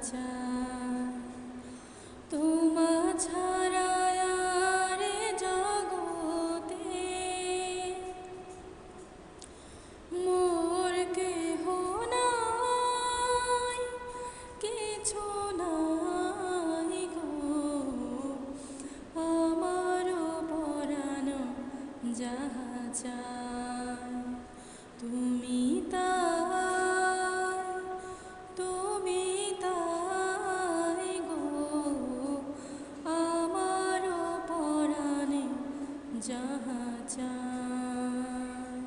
চায় তোমা ছাড়া আর এ জগতে মোর কেহ নাই, কিছু নাই গো আমার পরাণ যাহা চায় তুমি তাই, তুমি তাই গো আমার পরাণে যাহা চায়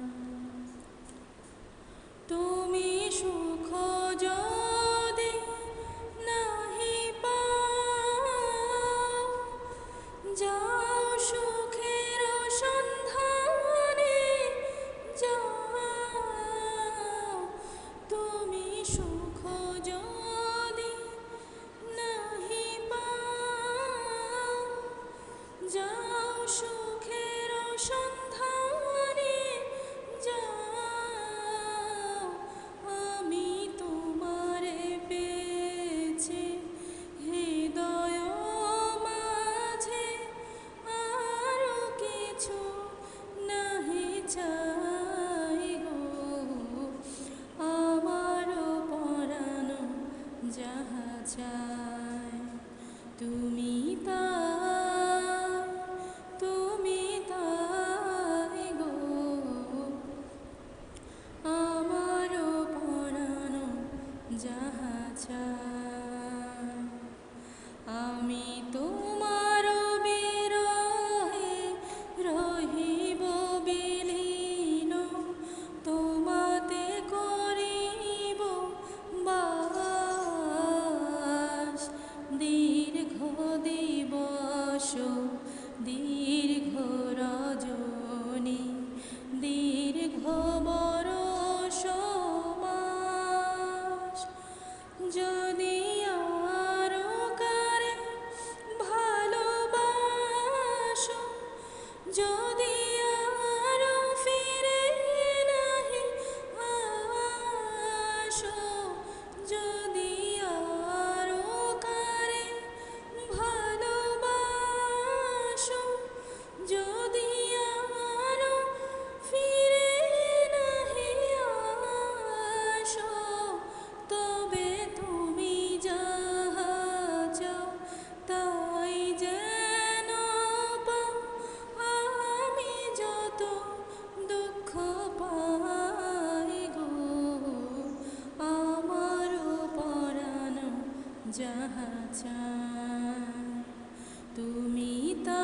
তুমি সুখ যদি নাহি পাও, যাও সুখের সন্ধানে যাও, তুমি সুখ যদি নাহি পাও, যাও সুখের সন্ধানে যাও, আমি তোমারে পেয়েছি হৃদয় মাঝে, আরো কিছু নাহি চাই গো আমার পরাণ যাহা চায় তুমি তাই, তুমি তাই গো আমার পরাণ যাহা চায় আমি তোমার বিরহে রহিব বিলীন, তোমাতে করিব বাস দীর্ঘ দিবস দীর্ঘ রজনী দীর্ঘ বরষ মাস, যদি আরো কারে ভালোবাসো, যদি আরো ফিরে নাহি আসো, যদি আরো কারে ভালোবাসো, যদি আরো ফিরে নাহি আসো, তবে তুমি যাহা চাও তাই যেন পাও, আমি যত দুঃখ পাই গো আমার পরাণ যাহা চায় তুমি তা